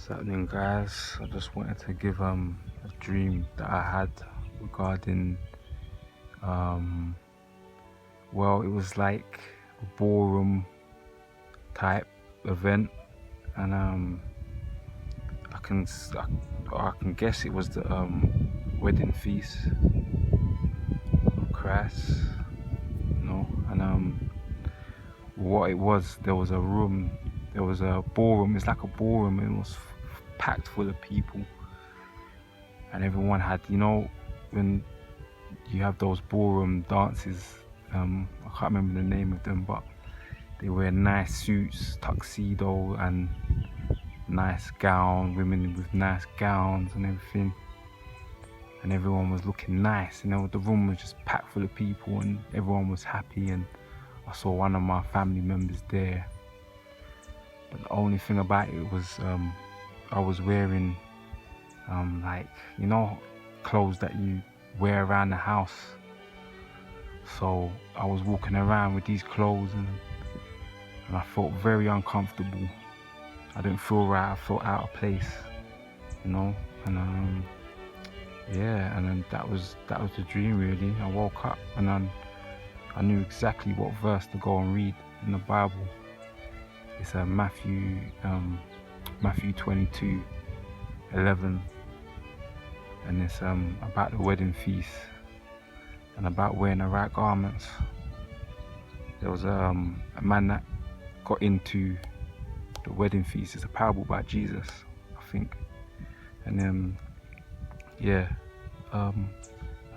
What's happening, guys? I just wanted to give a dream that I had regarding well, it was like a ballroom type event, and I can guess it was the wedding feast of Christ, and what it was, there was a room, there was a ballroom. It's like a ballroom, and it was packed full of people, and everyone had, when you have those ballroom dances, I can't remember the name of them, but they wear nice suits, tuxedo, and nice gown, women with nice gowns and everything, and everyone was looking nice. The room was just packed full of people, and everyone was happy, and I saw one of my family members there. But the only thing about it was I was wearing clothes that you wear around the house. So I was walking around with these clothes, and I felt very uncomfortable. I didn't feel right. I felt out of place, and yeah, and then that was the dream, really. I woke up, and I knew exactly what verse to go and read in the Bible. It's Matthew 22:11, and it's about the wedding feast and about wearing the right garments. There was a man that got into the wedding feast. It's a parable by Jesus, I think, and a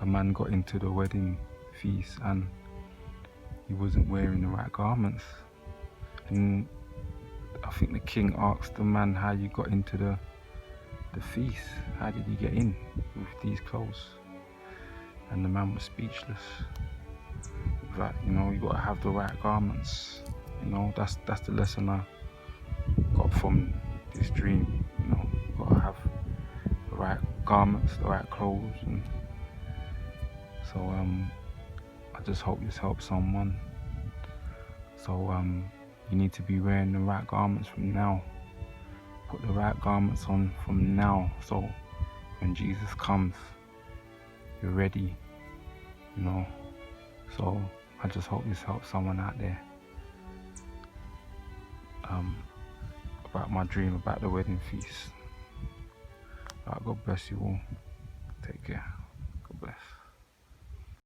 man got into the wedding feast, and he wasn't wearing the right garments, and I think the king asked the man how you got into the feast. How did you get in with these clothes? And the man was speechless. Right, you gotta have the right garments. That's the lesson I got from this dream. You gotta have the right garments, the right clothes, and so I just hope this helps someone. So you need to be wearing the right garments from now. Put the right garments on from now, so when Jesus comes, you're ready. So I just hope this helps someone out there. About my dream about the wedding feast. God bless you all. Take care. God bless.